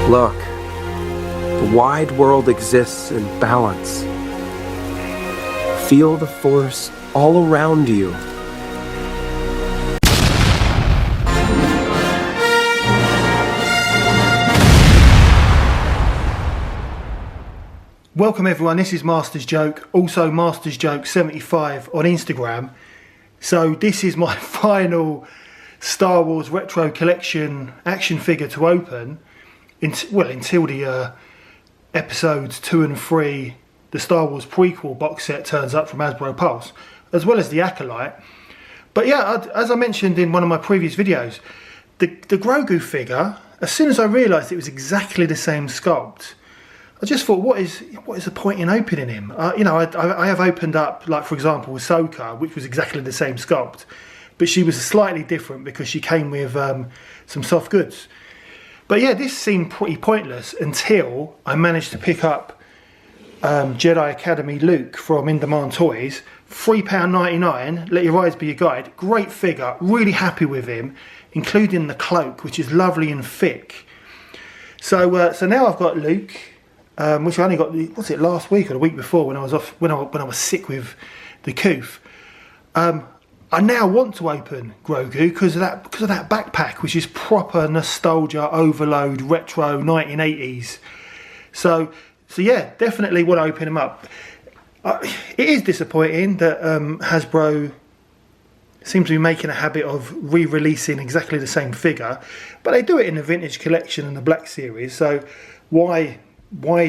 Look, the wide world exists in balance. Feel the force all around you. Welcome everyone, this is Master's Joke, also Master's Joke 75 on Instagram. So this is my final Star Wars Retro Collection action figure to open, until the episodes 2 and 3, the Star Wars prequel box set turns up from Hasbro Pulse, as well as the Acolyte. But yeah, as I mentioned in one of my previous videos, the Grogu figure, as soon as I realised it was exactly the same sculpt, I just thought, what is the point in opening him? You know, I have opened up, like for example, Ahsoka, which was exactly the same sculpt, but she was slightly different because she came with some soft goods. But yeah, this seemed pretty pointless until I managed to pick up Jedi Academy Luke from In Demand Toys, £3.99. Let your eyes be your guide. Great figure, really happy with him, including the cloak, which is lovely and thick. So now I've got Luke. Which I only got, last week or the week before when I was off, when I was sick with the coof. I now want to open Grogu because of that backpack, which is proper nostalgia overload, retro 1980s. So yeah, definitely want to open him up. It is disappointing that Hasbro seems to be making a habit of re-releasing exactly the same figure, but they do it in the Vintage Collection and the Black Series. So why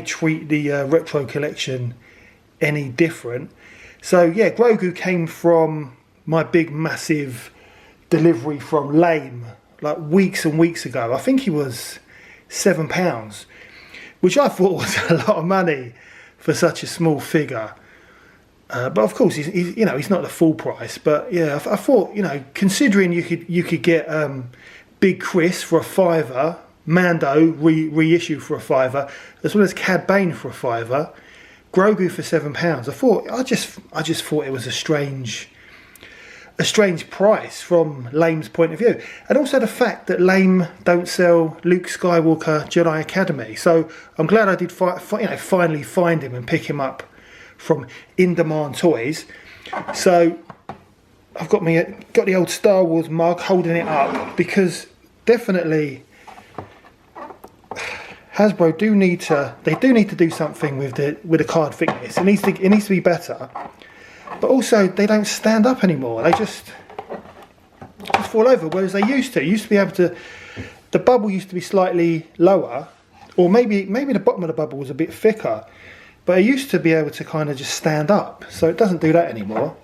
treat the Retro Collection any different? So yeah, Grogu came from my big massive delivery from Lame like weeks and weeks ago. I think he was £7, which I thought was a lot of money for such a small figure. But of course, he's not the full price. But yeah, I thought, you know, considering you could get Big Chris for a £5, Mando reissue for a £5, as well as Cad Bane for a £5, Grogu for £7. I just thought it was a strange price from Lame's point of view, and also the fact that Lame don't sell Luke Skywalker Jedi Academy. So I'm glad I did finally find him and pick him up from In Demand Toys. So I've got the old Star Wars mug, holding it up, because definitely Hasbro do need to do something with the card thickness. It needs to be better. But also, they don't stand up anymore. They just fall over. Whereas they used to be able to. The bubble used to be slightly lower, or maybe the bottom of the bubble was a bit thicker. But it used to be able to kind of just stand up. So it doesn't do that anymore.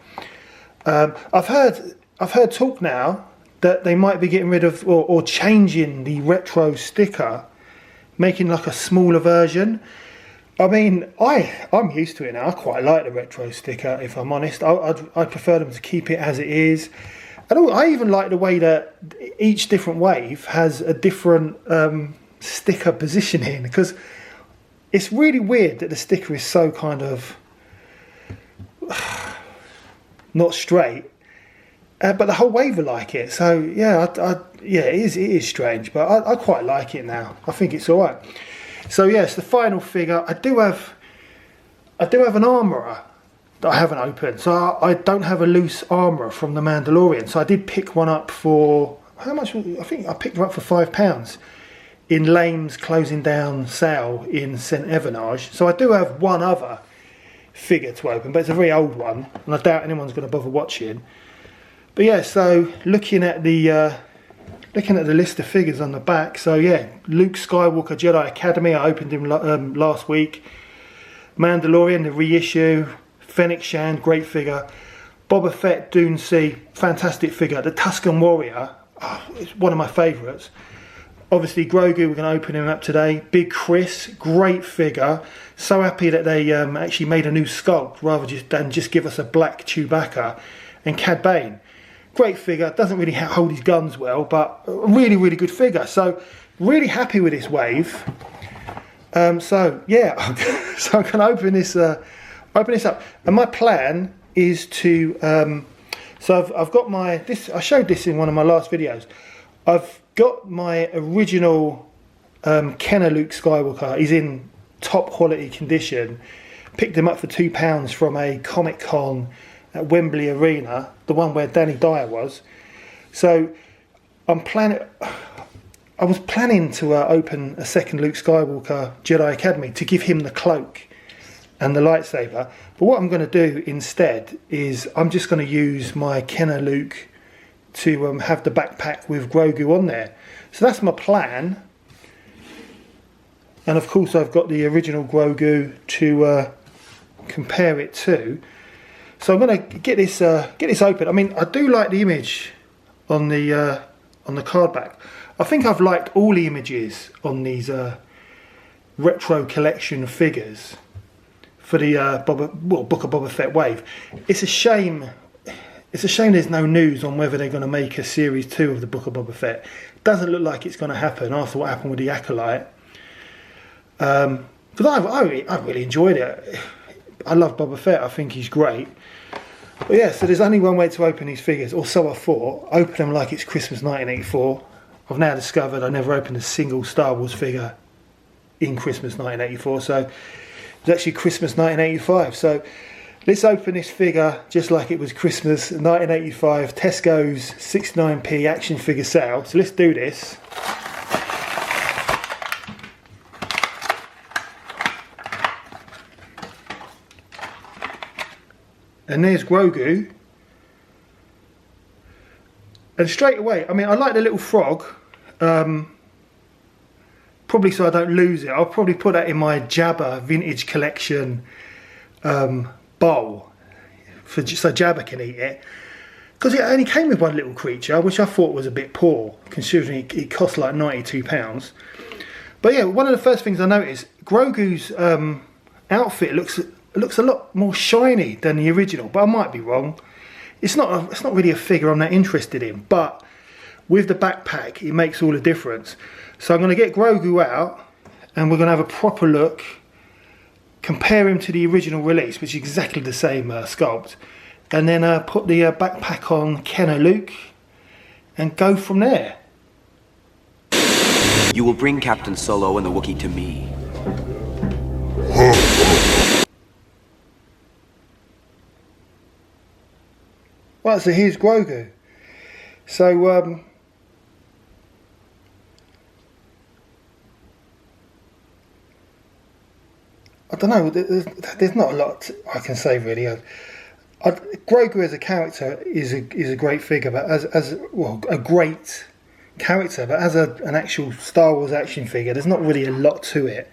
I've heard talk now that they might be getting rid of or changing the retro sticker, making like a smaller version. I mean, I'm used to it now. I quite like the retro sticker, if I'm honest. I'd prefer them to keep it as it is. And I even like the way that each different wave has a different sticker positioning, because it's really weird that the sticker is so kind of not straight. But the whole wave are like it. So yeah, it is strange, but I quite like it now. I think it's all right. So yes, the final figure. I do have an armourer that I haven't opened. So I don't have a loose armourer from the Mandalorian. So I did pick one up for how much? I think I picked her up for £5 in Lame's closing down sale in St Evanage. So I do have one other figure to open, but it's a very old one, and I doubt anyone's going to bother watching. But yeah, so looking at the list of figures on the back, so yeah, Luke Skywalker Jedi Academy, I opened him last week. Mandalorian, the reissue. Fennec Shand, great figure. Boba Fett, Dune Sea, fantastic figure. The Tusken Warrior, it's one of my favourites. Obviously Grogu, we're going to open him up today. Big Chris, great figure. So happy that they actually made a new sculpt rather than just give us a black Chewbacca. And Cad Bane, great figure, doesn't really hold his guns well, but a really, really good figure. So really happy with this wave. So yeah, so I can open this up, and my plan is to so I've got I showed this in one of my last videos. I've got my original Kenner Luke Skywalker. He's in top quality condition. Picked him up for £2 from a Comic Con at Wembley Arena, the one where Danny Dyer was. So I was planning to open a second Luke Skywalker Jedi Academy to give him the cloak and the lightsaber. But what I'm going to do instead is I'm just going to use my Kenner Luke to have the backpack with Grogu on there. So that's my plan. And of course I've got the original Grogu to compare it to. So I'm going to get this open. I mean, I do like the image on the card back. I think I've liked all the images on these retro collection figures for the Book of Boba Fett wave. It's a shame there's no news on whether they're going to make a series 2 of the Book of Boba Fett. Doesn't look like it's going to happen after what happened with the Acolyte. But I really enjoyed it. I love Boba Fett. I think he's great. But yeah, so there's only one way to open these figures, or so I thought. Open them like it's Christmas 1984. I've now discovered I never opened a single Star Wars figure in Christmas 1984. So it was actually Christmas 1985. So let's open this figure just like it was Christmas 1985. Tesco's 69p action figure sale. So let's do this. And there's Grogu. And straight away, I mean, I like the little frog. Probably so I don't lose it. I'll probably put that in my Jabba vintage collection bowl, so Jabba can eat it. Because it only came with one little creature, which I thought was a bit poor, considering it cost like £92. But yeah, one of the first things I noticed, Grogu's outfit looks a lot more shiny than the original, but I might be wrong. It's not really a figure I'm that interested in, but with the backpack it makes all the difference. So I'm going to get Grogu out and we're going to have a proper look, compare him to the original release, which is exactly the same sculpt, and then put the backpack on Kenner Luke and go from there. You will bring Captain Solo and the Wookiee to me. Right, so here's Grogu. So I don't know, there's not a lot I can say really. Grogu as a character is a great figure, but as a great character, but as an actual Star Wars action figure, there's not really a lot to it.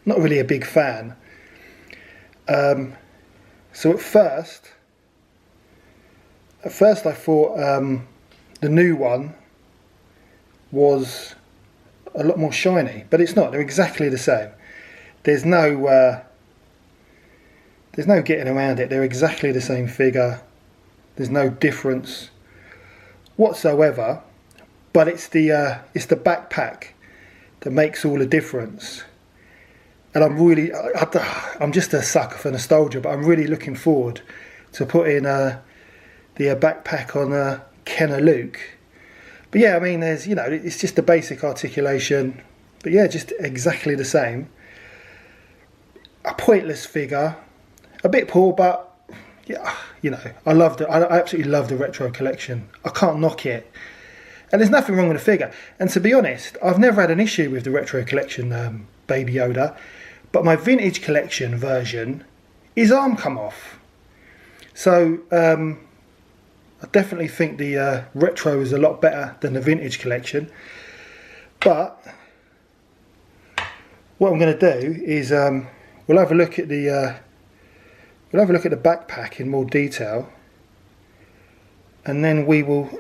Not really a big fan. So at first I thought the new one was a lot more shiny, but it's not. They're exactly the same. There's no getting around it. They're exactly the same figure. There's no difference whatsoever. But it's the backpack that makes all the difference. And I'm just a sucker for nostalgia, but I'm really looking forward to putting the backpack on Kenner Luke. But yeah, I mean, there's, it's just a basic articulation, but yeah, just exactly the same. A pointless figure, a bit poor, but yeah, I absolutely love the retro collection. I can't knock it, and there's nothing wrong with the figure. And to be honest, I've never had an issue with the retro collection Baby Yoda, but my vintage collection version, his arm come off. So I definitely think the retro is a lot better than the vintage collection. But what I'm going to do is we'll have a look at the backpack in more detail, and then we will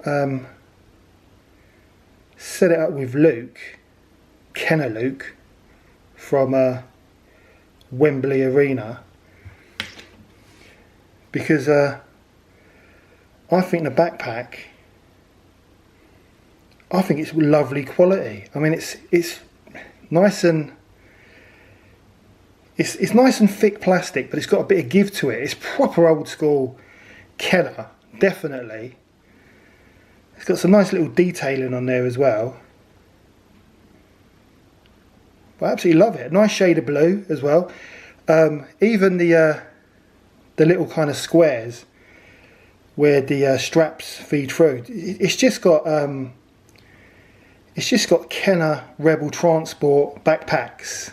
set it up with Luke, Kenner Luke, from Wembley Arena, because I think the backpack, I think it's lovely quality. I mean, it's nice and it's nice and thick plastic, but it's got a bit of give to it. It's proper old school Kenner, definitely. It's got some nice little detailing on there as well. But I absolutely love it. Nice shade of blue as well. Even the little kind of squares where the straps feed through. It's just got Kenner Rebel Transport backpacks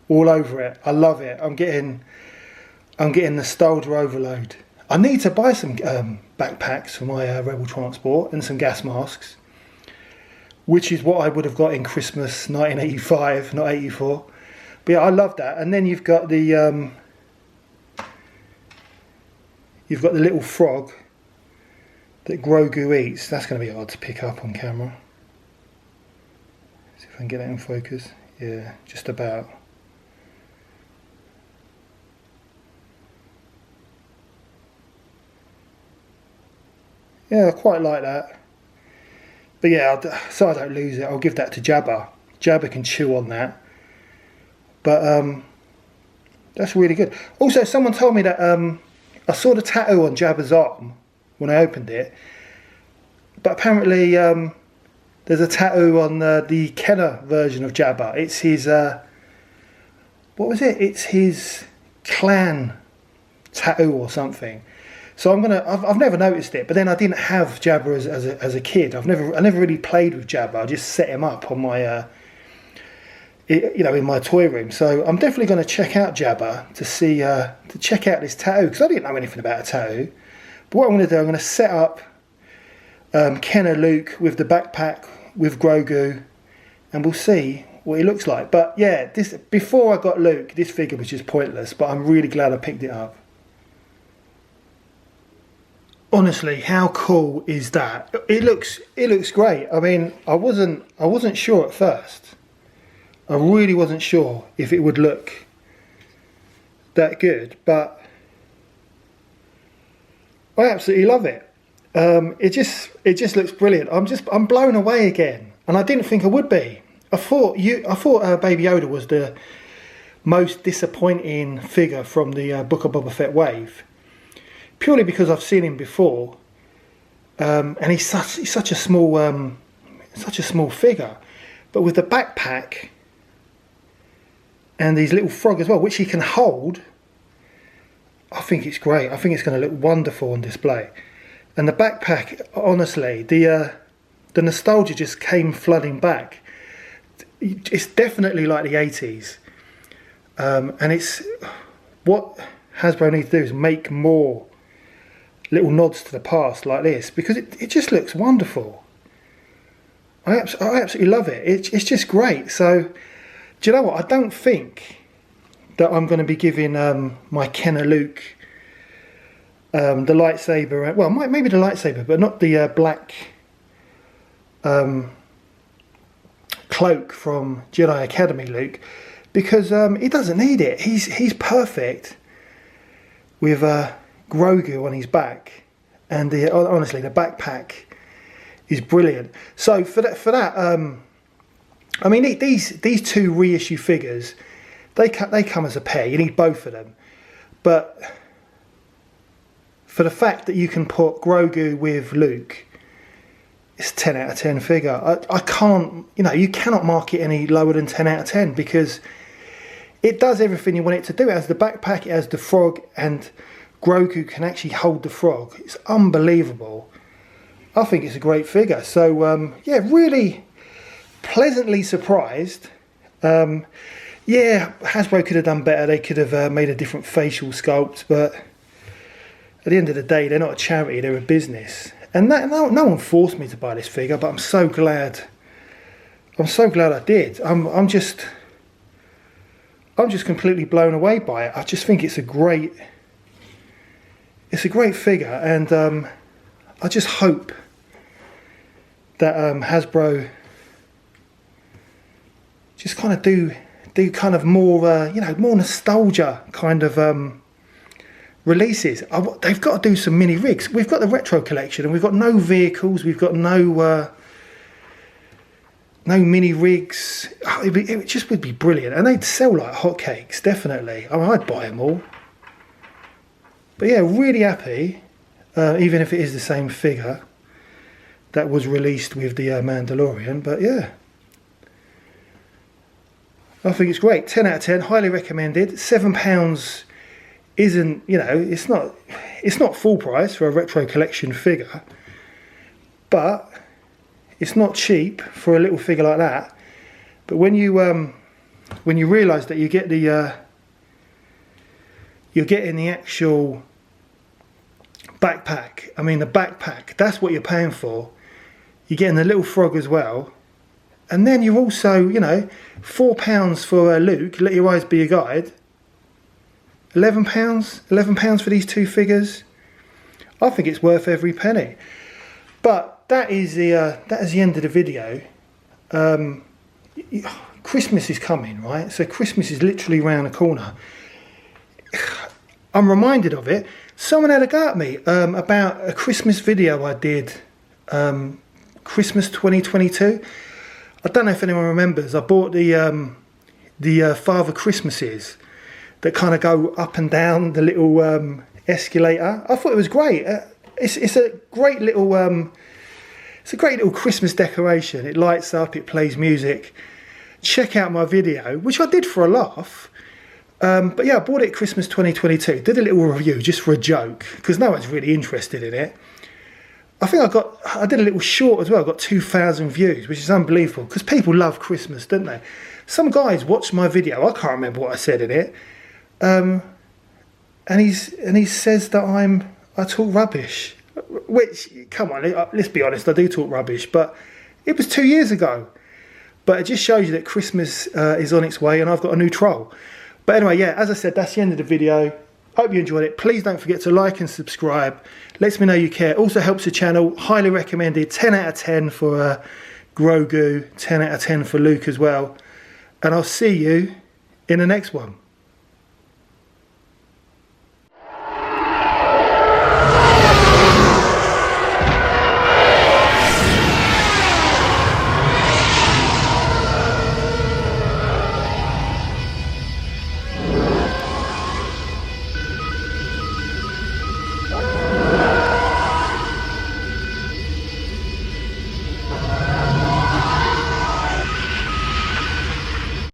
all over it. I love it. I'm getting nostalgia overload. I need to buy some backpacks for my Rebel Transport and some gas masks, which is what I would have got in Christmas 1985, not 84. But yeah, I love that. And then you've got the little frog that Grogu eats. That's going to be hard to pick up on camera. See if I can get that in focus. Yeah, just about. Yeah, I quite like that. But yeah, so I don't lose it, I'll give that to Jabba. Jabba can chew on that. But that's really good. Also, someone told me that I saw the tattoo on Jabba's arm when I opened it. But apparently there's a tattoo on the Kenner version of Jabba. It's his, what was it? It's his clan tattoo or something. So I've never noticed it, but then I didn't have Jabba as a kid. I never really played with Jabba. I just set him up on my, in my toy room. So I'm definitely going to check out Jabba to check out this tattoo, because I didn't know anything about a tattoo. But what I'm going to do, I'm going to set up Kenner Luke with the backpack with Grogu, and we'll see what he looks like. But yeah, before I got Luke, this figure was just pointless. But I'm really glad I picked it up. Honestly, how cool is that? It looks great. I mean, I wasn't sure at first. I really wasn't sure if it would look that good, but I absolutely love it. It just looks brilliant. I'm blown away again, and I didn't think I would be. I thought Baby Yoda was the most disappointing figure from the Book of Boba Fett wave. Purely because I've seen him before, and he's such a small figure, but with the backpack and these little frog as well, which he can hold, I think it's great. I think it's going to look wonderful on display. And the backpack, honestly, the nostalgia just came flooding back. It's definitely like the 80s, and it's what Hasbro needs to do is make more little nods to the past like this, because it just looks wonderful. I absolutely love it. It's just great. So, do you know what? I don't think that I'm going to be giving my Kenner Luke the lightsaber. Well, maybe the lightsaber, but not the black cloak from Jedi Academy Luke, because he doesn't need it. He's perfect with Grogu on his back, and honestly, the backpack is brilliant. So for that, I mean, these two reissue figures, they come as a pair. You need both of them, but for the fact that you can put Grogu with Luke, it's a 10 out of 10 figure. I can't, you cannot mark it any lower than 10 out of 10, because it does everything you want it to do. It has the backpack, it has the frog, and Grogu can actually hold the frog. It's unbelievable. I think it's a great figure. So yeah, really pleasantly surprised. Yeah, Hasbro could have done better. They could have made a different facial sculpt, but at the end of the day, they're not a charity, they're a business. And no one forced me to buy this figure, but I'm so glad I did. I'm just completely blown away by it. I just think it's a great figure, and I just hope that Hasbro just kind of do kind of more more nostalgia kind of releases. They've got to do some mini rigs. We've got the retro collection, and we've got no vehicles. We've got no mini rigs. It just would be brilliant, and they'd sell like hotcakes. Definitely, I mean, I'd buy them all. But yeah, really happy, even if it is the same figure that was released with the Mandalorian. But yeah, I think it's great. 10 out of 10, highly recommended. £7 isn't, you know, it's not full price for a retro collection figure, but it's not cheap for a little figure like that. But when you realise that you get the you're getting the actual backpack. I mean, the backpack, that's what you're paying for. You're getting the little frog as well. And then you're also, you know, £4 for Luke, Let Your Eyes Be Your Guide. £11 for these two figures. I think it's worth every penny. But that is the end of the video. Christmas is coming, right? So Christmas is literally around the corner. I'm reminded of it. Someone had a go at me about a Christmas video I did, Christmas 2022. I don't know if anyone remembers. I bought the Father Christmases that kind of go up and down the little escalator. I thought it was great. It's a great little Christmas decoration. It lights up, it plays music. Check out my video, which I did for a laugh. But yeah, I bought it at Christmas 2022. Did a little review just for a joke because no one's really interested in it. I think I did a little short as well. I got 2,000 views, which is unbelievable because people love Christmas, don't they? Some guys watched my video. I can't remember what I said in it, and he says that I talk rubbish. Which, come on, let's be honest, I do talk rubbish, but it was 2 years ago. But it just shows you that Christmas is on its way, and I've got a new troll. But anyway, yeah, as I said, that's the end of the video. Hope you enjoyed it. Please don't forget to like and subscribe. Lets me know you care. Also helps the channel. Highly recommended. 10 out of 10 for Grogu. 10 out of 10 for Luke as well. And I'll see you in the next one.